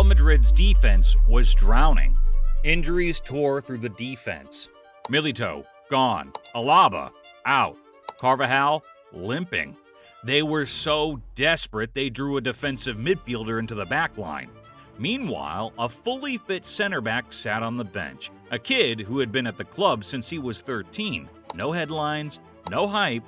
Real Madrid's defense was drowning. Injuries tore through the defense. Milito, gone. Alaba, out. Carvajal, limping. They were so desperate they drew a defensive midfielder into the back line. Meanwhile, a fully fit center back sat on the bench, a kid who had been at the club since he was 13. No headlines, no hype,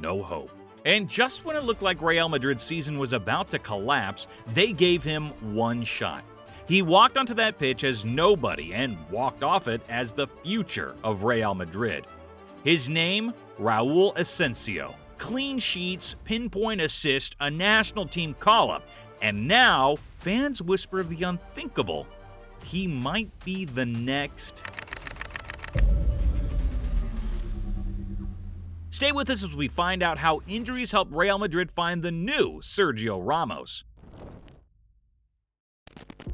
no hope. And just when it looked like Real Madrid's season was about to collapse, they gave him one shot. He walked onto that pitch as nobody and walked off it as the future of Real Madrid. His name, Raul Asencio. Clean sheets, pinpoint assist, a national team call-up, and now fans whisper the unthinkable. He might be the next. Stay with us as we find out how injuries helped Real Madrid find the new Sergio Ramos.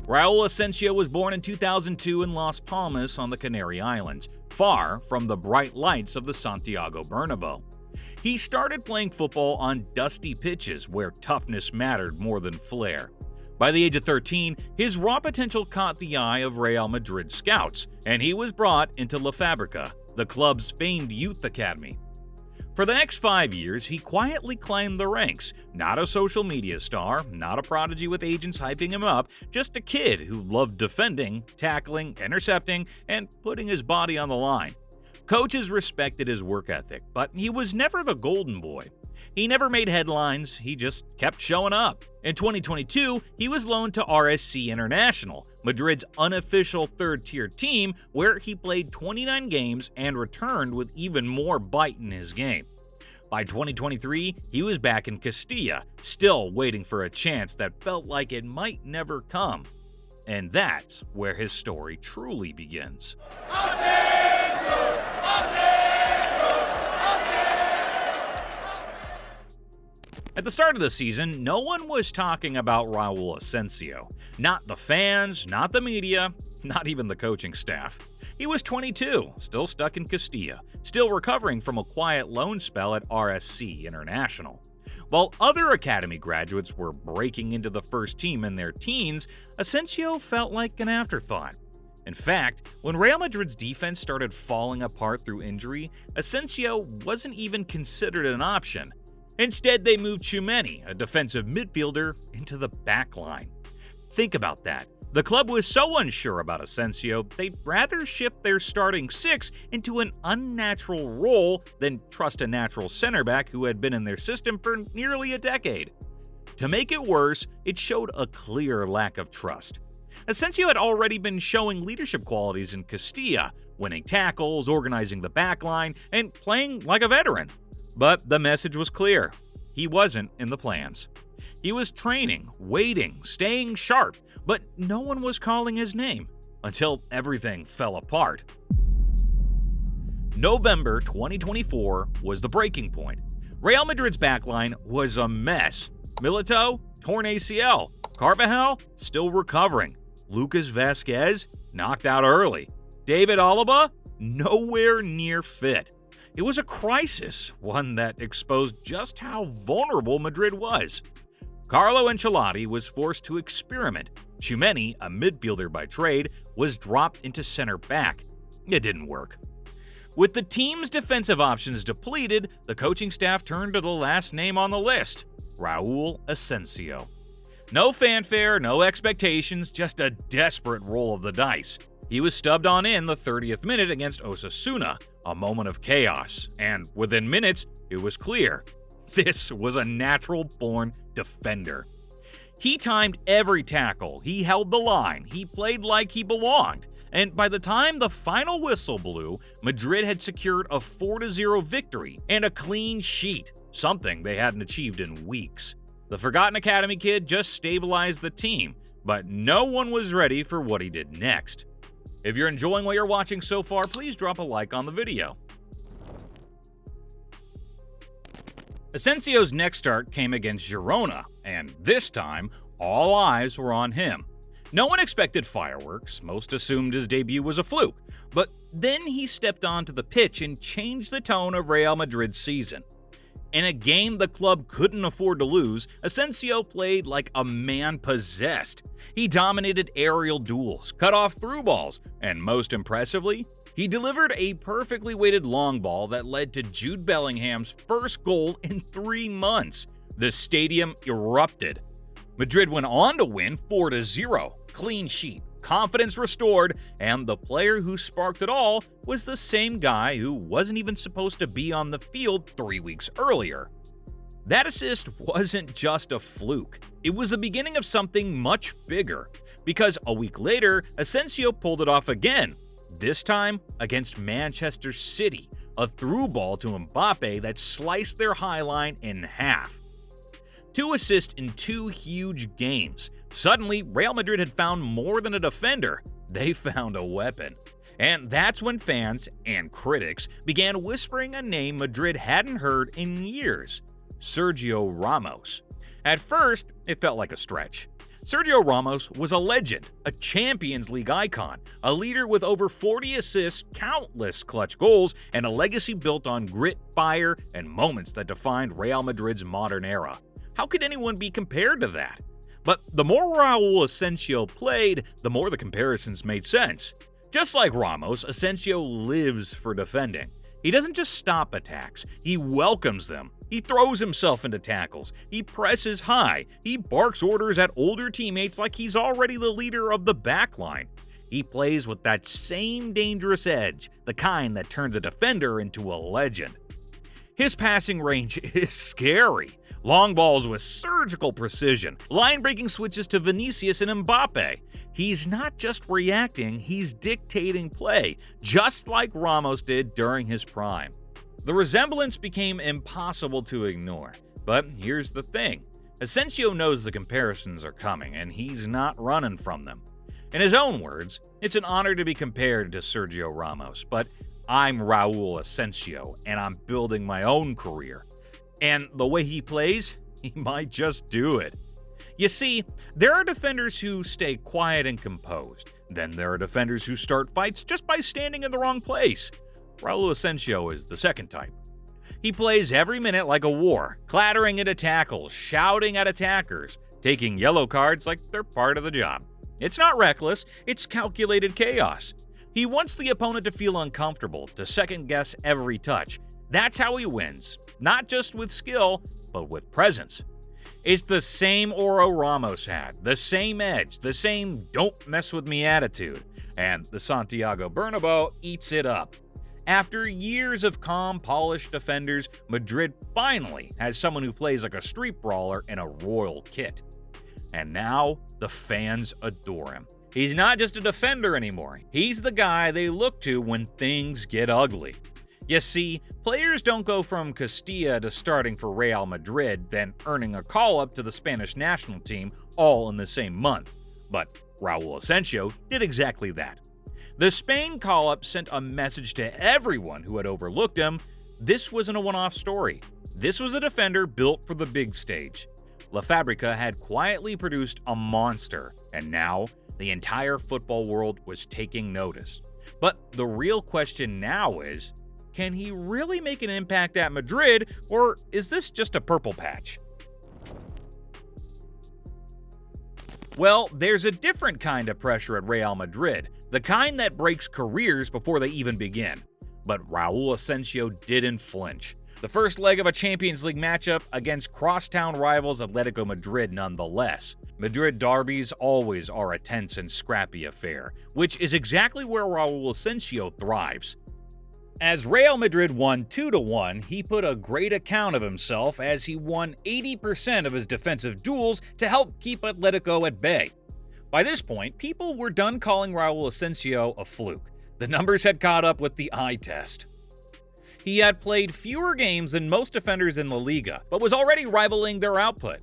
Raul Asencio was born in 2002 in Las Palmas on the Canary Islands, far from the bright lights of the Santiago Bernabeu. He started playing football on dusty pitches where toughness mattered more than flair. By the age of 13, his raw potential caught the eye of Real Madrid scouts, and he was brought into La Fábrica, the club's famed youth academy. For the next 5 years, he quietly climbed the ranks, not a social media star, not a prodigy with agents hyping him up, just a kid who loved defending, tackling, intercepting, and putting his body on the line. Coaches respected his work ethic, but he was never the golden boy. He never made headlines, he just kept showing up. In 2022, he was loaned to RSC International, Madrid's unofficial third-tier team, where he played 29 games and returned with even more bite in his game. By 2023, he was back in Castilla, still waiting for a chance that felt like it might never come. And that's where his story truly begins. At the start of the season, no one was talking about Raul Asencio. Not the fans, not the media, not even the coaching staff. He was 22, still stuck in Castilla, still recovering from a quiet loan spell at RSC International. While other academy graduates were breaking into the first team in their teens, Asencio felt like an afterthought. In fact, when Real Madrid's defense started falling apart through injury, Asencio wasn't even considered an option. Instead, they moved Tchouaméni, a defensive midfielder, into the back line. Think about that. The club was so unsure about Asencio, they'd rather ship their starting six into an unnatural role than trust a natural center back who had been in their system for nearly a decade. To make it worse, it showed a clear lack of trust. Asencio had already been showing leadership qualities in Castilla, winning tackles, organizing the backline, and playing like a veteran. But the message was clear. He wasn't in the plans. He was training, waiting, staying sharp, but no one was calling his name until everything fell apart. November 2024 was the breaking point. Real Madrid's backline was a mess. Milito, torn ACL. Carvajal, still recovering. Lucas Vazquez, knocked out early. David Alaba, nowhere near fit. It was a crisis, one that exposed just how vulnerable Madrid was. Carlo Ancelotti was forced to experiment. Tchouaméni, a midfielder by trade, was dropped into center back. It didn't work. With the team's defensive options depleted, the coaching staff turned to the last name on the list, Raul Asencio. No fanfare, no expectations, just a desperate roll of the dice. He was stubbed on in the 30th minute against Osasuna, a moment of chaos, and within minutes, it was clear. This was a natural-born defender. He timed every tackle, he held the line, he played like he belonged, and by the time the final whistle blew, Madrid had secured a 4-0 victory and a clean sheet, something they hadn't achieved in weeks. The forgotten academy kid just stabilized the team, but no one was ready for what he did next. If you're enjoying what you're watching so far, please drop a like on the video. Asencio's next start came against Girona, and this time, all eyes were on him. No one expected fireworks, most assumed his debut was a fluke, but then he stepped onto the pitch and changed the tone of Real Madrid's season. In a game the club couldn't afford to lose, Asencio played like a man possessed. He dominated aerial duels, cut off through balls, and most impressively, he delivered a perfectly weighted long ball that led to Jude Bellingham's first goal in 3 months. The stadium erupted. Madrid went on to win 4-0, clean sheet, confidence restored, and the player who sparked it all was the same guy who wasn't even supposed to be on the field 3 weeks earlier. That assist wasn't just a fluke. It was the beginning of something much bigger, because a week later, Asencio pulled it off again, this time against Manchester City, a through ball to Mbappe that sliced their high line in half. 2 assists in 2 huge games. Suddenly, Real Madrid had found more than a defender. They found a weapon. And that's when fans and critics began whispering a name Madrid hadn't heard in years: Sergio Ramos. At first, it felt like a stretch. Sergio Ramos was a legend, a Champions League icon, a leader with over 40 assists, countless clutch goals, and a legacy built on grit, fire, and moments that defined Real Madrid's modern era. How could anyone be compared to that? But the more Raul Asencio played, the more the comparisons made sense. Just like Ramos, Asencio lives for defending. He doesn't just stop attacks, he welcomes them. He throws himself into tackles, he presses high, he barks orders at older teammates like he's already the leader of the backline. He plays with that same dangerous edge, the kind that turns a defender into a legend. His passing range is scary. Long balls with surgical precision, line-breaking switches to Vinicius and Mbappe. He's not just reacting, he's dictating play, just like Ramos did during his prime. The resemblance became impossible to ignore. But here's the thing. Asencio knows the comparisons are coming, and he's not running from them. In his own words, it's an honor to be compared to Sergio Ramos, but I'm Raul Asencio, and I'm building my own career. And the way he plays, he might just do it. You see, there are defenders who stay quiet and composed. Then there are defenders who start fights just by standing in the wrong place. Raul Asencio is the second type. He plays every minute like a war, clattering into tackles, shouting at attackers, taking yellow cards like they're part of the job. It's not reckless, it's calculated chaos. He wants the opponent to feel uncomfortable, to second-guess every touch. That's how he wins. Not just with skill, but with presence. It's the same aura Ramos had, the same edge, the same don't mess with me attitude, and the Santiago Bernabeu eats it up. After years of calm, polished defenders, Madrid finally has someone who plays like a street brawler in a royal kit. And now, the fans adore him. He's not just a defender anymore, he's the guy they look to when things get ugly. You see, players don't go from Castilla to starting for Real Madrid, then earning a call-up to the Spanish national team all in the same month. But Raul Asencio did exactly that. The Spain call-up sent a message to everyone who had overlooked him. This wasn't a one-off story. This was a defender built for the big stage. La Fabrica had quietly produced a monster, and now the entire football world was taking notice. But the real question now is, can he really make an impact at Madrid, or is this just a purple patch? Well, there's a different kind of pressure at Real Madrid, the kind that breaks careers before they even begin. But Raul Asencio didn't flinch. The first leg of a Champions League matchup against crosstown rivals Atletico Madrid nonetheless. Madrid derbies always are a tense and scrappy affair, which is exactly where Raul Asencio thrives. As Real Madrid won 2-1, he put a great account of himself as he won 80% of his defensive duels to help keep Atletico at bay. By this point, people were done calling Raul Asencio a fluke. The numbers had caught up with the eye test. He had played fewer games than most defenders in La Liga, but was already rivaling their output.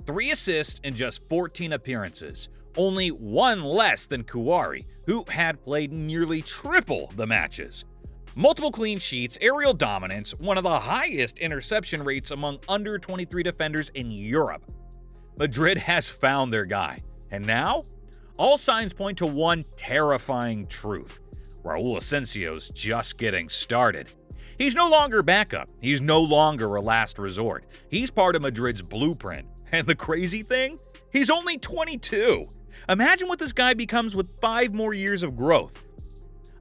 3 assists in just 14 appearances, only 1 less than Kouari, who had played nearly triple the matches. Multiple clean sheets, aerial dominance, one of the highest interception rates among under-23 defenders in Europe. Madrid has found their guy, and now, all signs point to one terrifying truth. Raul Asencio's just getting started. He's no longer backup. He's no longer a last resort. He's part of Madrid's blueprint. And the crazy thing? He's only 22. Imagine what this guy becomes with 5 more years of growth,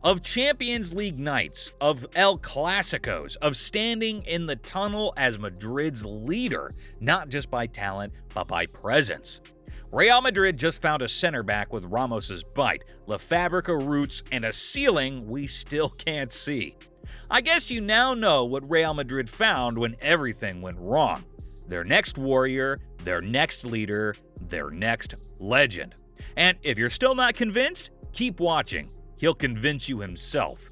of Champions League nights, of El Clasicos, of standing in the tunnel as Madrid's leader, not just by talent, but by presence. Real Madrid just found a center back with Ramos's bite, La Fabrica roots, and a ceiling we still can't see. I guess you now know what Real Madrid found when everything went wrong. Their next warrior, their next leader, their next legend. And if you're still not convinced, keep watching. He'll convince you himself.